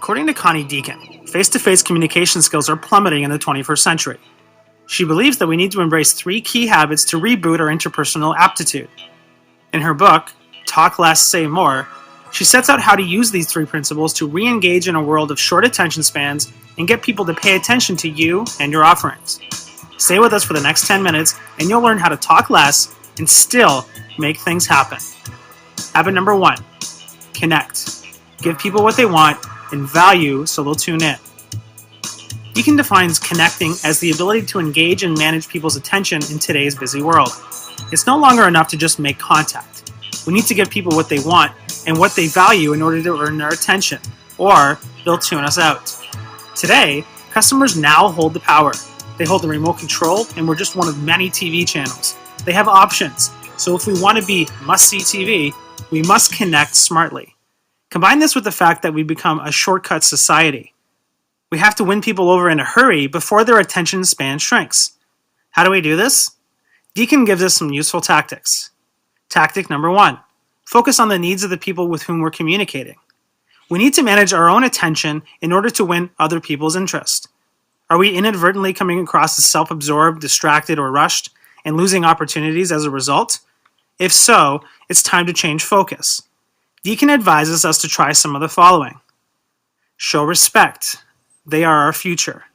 According to Connie Deacon, face-to-face communication skills are plummeting in the 21st century. She believes that we need to embrace 3 key habits to reboot our interpersonal aptitude. In her book, Talk Less, Say More, she sets out how to use these 3 principles to re-engage in a world of short attention spans and get people to pay attention to you and your offerings. Stay with us for the next 10 minutes and you'll learn how to talk less and still make things happen. Habit number 1, connect. Give people what they want and value so they'll tune in. Deacon defines connecting as the ability to engage and manage people's attention in today's busy world. It's no longer enough to just make contact. We need to give people what they want and what they value in order to earn their attention, or they'll tune us out. Today, customers now hold the power. They hold the remote control, and we're just one of many TV channels. They have options, so if we want to be must-see TV, we must connect smartly. Combine this with the fact that we've become a shortcut society. We have to win people over in a hurry before their attention span shrinks. How do we do this? Deacon gives us some useful tactics. Tactic number 1, focus on the needs of the people with whom we're communicating. We need to manage our own attention in order to win other people's interest. Are we inadvertently coming across as self-absorbed, distracted, or rushed, and losing opportunities as a result? If so, it's time to change focus. Deacon advises us to try some of the following. Show respect. They are our future.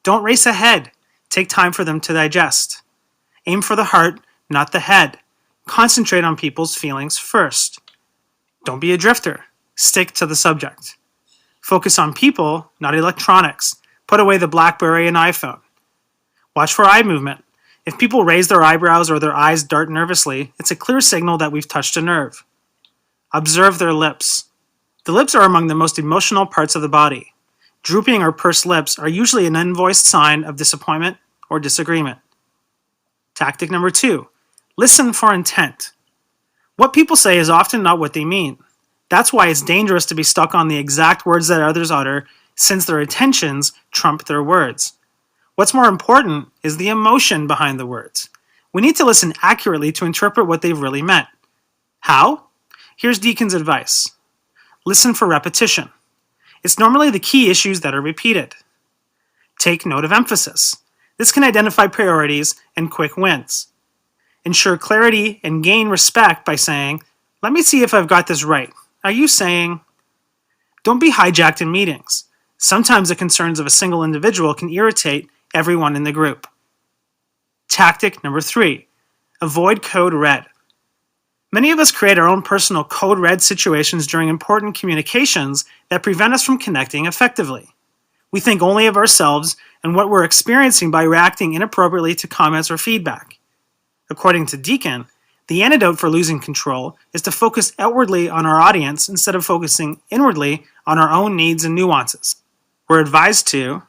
Don't race ahead. Take time for them to digest. Aim for the heart, not the head. Concentrate on people's feelings first. Don't be a drifter. Stick to the subject. Focus on people, not electronics. Put away the BlackBerry and iPhone. Watch for eye movement. If people raise their eyebrows or their eyes dart nervously, it's a clear signal that we've touched a nerve. Observe their lips. The lips are among the most emotional parts of the body. Drooping or pursed lips are usually an unvoiced sign of disappointment or disagreement. Tactic number 2, listen for intent. What people say is often not what they mean. That's why it's dangerous to be stuck on the exact words that others utter, since their intentions trump their words. What's more important is the emotion behind the words. We need to listen accurately to interpret what they've really meant. How? Here's Deacon's advice. Listen for repetition. It's normally the key issues that are repeated. Take note of emphasis. This can identify priorities and quick wins. Ensure clarity and gain respect by saying, "Let me see if I've got this right. Are you saying?" Don't be hijacked in meetings. Sometimes the concerns of a single individual can irritate everyone in the group. Tactic number 3, avoid code red. Many of us create our own personal code red situations during important communications that prevent us from connecting effectively. We think only of ourselves and what we're experiencing by reacting inappropriately to comments or feedback. According to Deacon, the antidote for losing control is to focus outwardly on our audience instead of focusing inwardly on our own needs and nuances. We're advised to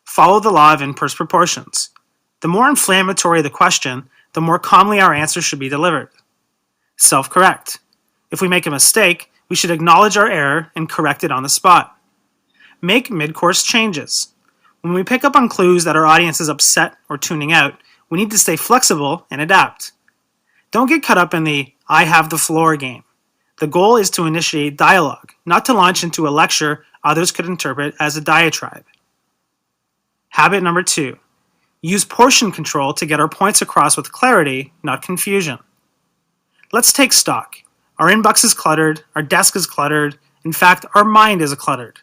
follow the law of inverse proportions. The more inflammatory the question, the more calmly our answer should be delivered. Self-correct. If we make a mistake, we should acknowledge our error and correct it on the spot. Make mid-course changes. When we pick up on clues that our audience is upset or tuning out, we need to stay flexible and adapt. Don't get caught up in the "I have the floor" game. The goal is to initiate dialogue, not to launch into a lecture others could interpret as a diatribe. Habit number 2, use portion control to get our points across with clarity, not confusion. Let's take stock. Our inbox is cluttered, our desk is cluttered, in fact, our mind is cluttered.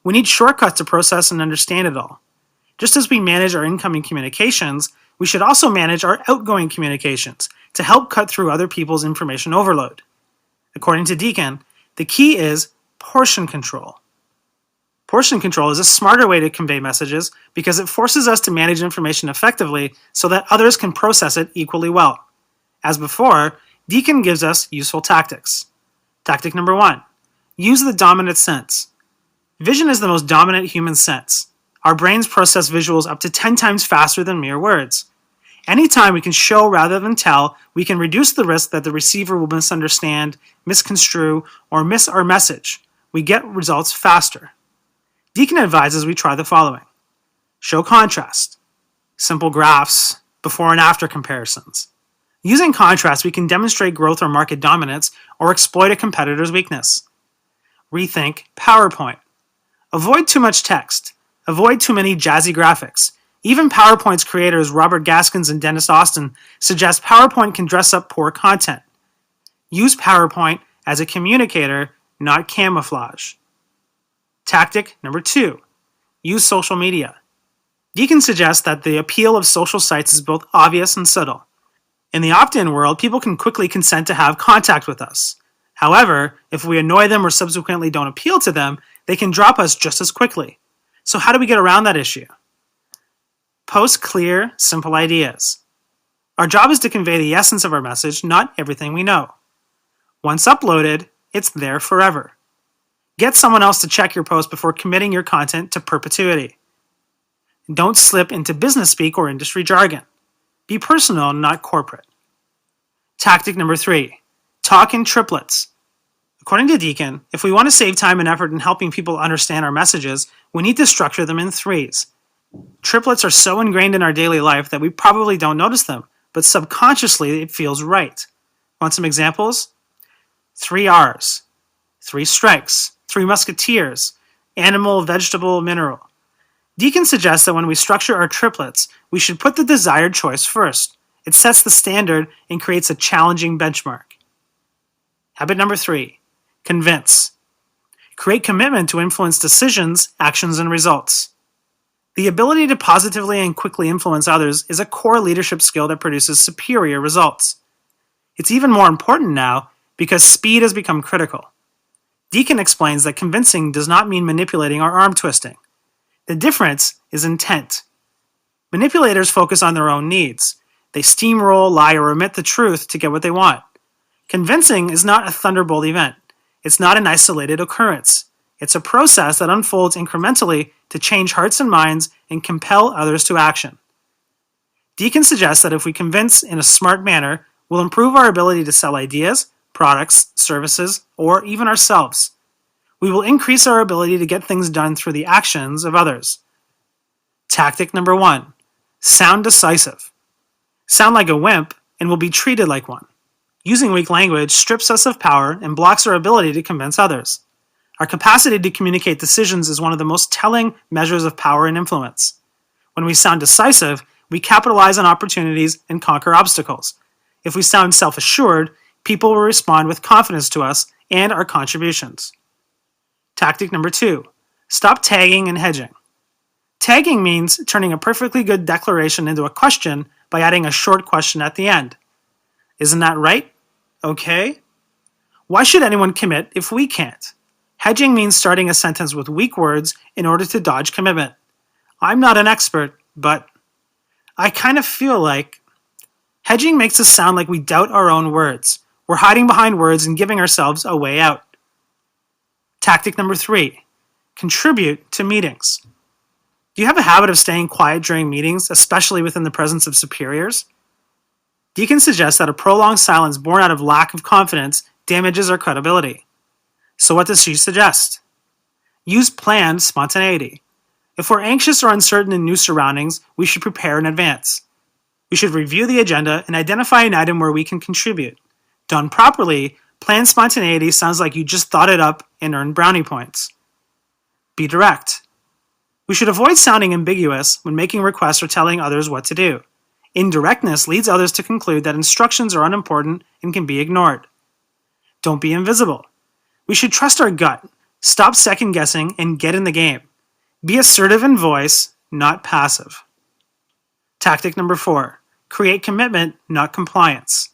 We need shortcuts to process and understand it all. Just as we manage our incoming communications, we should also manage our outgoing communications to help cut through other people's information overload. According to Deacon, the key is portion control. Portion control is a smarter way to convey messages because it forces us to manage information effectively so that others can process it equally well. As before, Deacon gives us useful tactics. Tactic number 1, use the dominant sense. Vision is the most dominant human sense. Our brains process visuals up to 10 times faster than mere words. Anytime we can show rather than tell, we can reduce the risk that the receiver will misunderstand, misconstrue, or miss our message. We get results faster. Deacon advises we try the following. Show contrast. Simple graphs, before and after comparisons. Using contrast, we can demonstrate growth or market dominance or exploit a competitor's weakness. Rethink PowerPoint. Avoid too much text. Avoid too many jazzy graphics. Even PowerPoint's creators Robert Gaskins and Dennis Austin suggest PowerPoint can dress up poor content. Use PowerPoint as a communicator, not camouflage. Tactic number 2. Use social media. Deacon suggests that the appeal of social sites is both obvious and subtle. In the opt-in world, people can quickly consent to have contact with us. However, if we annoy them or subsequently don't appeal to them, they can drop us just as quickly. So how do we get around that issue? Post clear, simple ideas. Our job is to convey the essence of our message, not everything we know. Once uploaded, it's there forever. Get someone else to check your post before committing your content to perpetuity. Don't slip into business speak or industry jargon. Be personal, not corporate. Tactic number 3. Talk in triplets. According to Deacon, if we want to save time and effort in helping people understand our messages, we need to structure them in threes. Triplets are so ingrained in our daily life that we probably don't notice them, but subconsciously it feels right. Want some examples? 3 R's, 3 strikes, 3 musketeers, animal, vegetable, mineral. Deacon suggests that when we structure our triplets, we should put the desired choice first. It sets the standard and creates a challenging benchmark. Habit number 3, convince. Create commitment to influence decisions, actions, and results. The ability to positively and quickly influence others is a core leadership skill that produces superior results. It's even more important now because speed has become critical. Deacon explains that convincing does not mean manipulating or arm twisting. The difference is intent. Manipulators focus on their own needs. They steamroll, lie, or omit the truth to get what they want. Convincing is not a thunderbolt event. It's not an isolated occurrence. It's a process that unfolds incrementally to change hearts and minds and compel others to action. Deacon suggests that if we convince in a smart manner, we'll improve our ability to sell ideas, products, services, or even ourselves. We will increase our ability to get things done through the actions of others. Tactic number 1. Sound decisive. Sound like a wimp and will be treated like one. Using weak language strips us of power and blocks our ability to convince others. Our capacity to communicate decisions is one of the most telling measures of power and influence. When we sound decisive, we capitalize on opportunities and conquer obstacles. If we sound self-assured, people will respond with confidence to us and our contributions. Tactic number 2. Stop tagging and hedging. Tagging means turning a perfectly good declaration into a question by adding a short question at the end. Isn't that right? Okay. Why should anyone commit if we can't? Hedging means starting a sentence with weak words in order to dodge commitment. I'm not an expert, but I kind of feel like. Hedging makes us sound like we doubt our own words. We're hiding behind words and giving ourselves a way out. Tactic number 3. Contribute to meetings. Do you have a habit of staying quiet during meetings, especially within the presence of superiors? Deacon suggests that a prolonged silence born out of lack of confidence damages our credibility. So what does she suggest? Use planned spontaneity. If we're anxious or uncertain in new surroundings, we should prepare in advance. We should review the agenda and identify an item where we can contribute. Done properly, planned spontaneity sounds like you just thought it up and earned brownie points. Be direct. We should avoid sounding ambiguous when making requests or telling others what to do. Indirectness leads others to conclude that instructions are unimportant and can be ignored. Don't be invisible. We should trust our gut, stop second-guessing, and get in the game. Be assertive in voice, not passive. Tactic number 4. Create commitment, not compliance.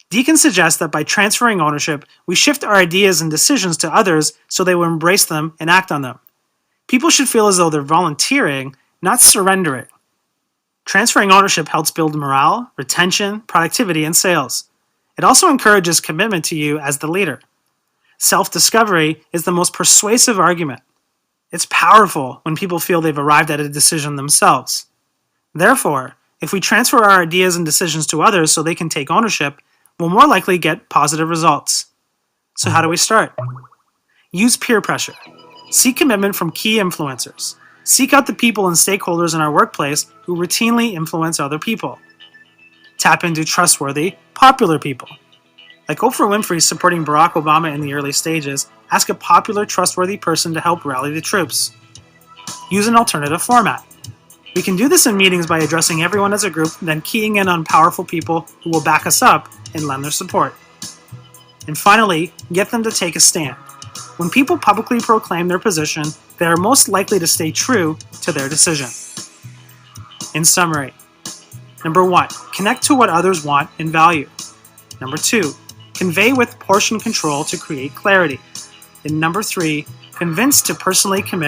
Deacon suggests that by transferring ownership, we shift our ideas and decisions to others so they will embrace them and act on them. People should feel as though they're volunteering, not surrendering. Transferring ownership helps build morale, retention, productivity, and sales. It also encourages commitment to you as the leader. Self-discovery is the most persuasive argument. It's powerful when people feel they've arrived at a decision themselves. Therefore, if we transfer our ideas and decisions to others so they can take ownership, we'll more likely get positive results. So how do we start? Use peer pressure. Seek commitment from key influencers. Seek out the people and stakeholders in our workplace who routinely influence other people. Tap into trustworthy, popular people. Like Oprah Winfrey supporting Barack Obama in the early stages, Ask a popular, trustworthy person to help rally the troops. Use an alternative format. We can do this in meetings by addressing everyone as a group, then keying in on powerful people who will back us up and lend their support. And finally, get them to take a stand. When people publicly proclaim their position, they are most likely to stay true to their decision. In summary, number 1, connect to what others want and value. Number 2, convey with portion control to create clarity. And number 3, convince to personally commit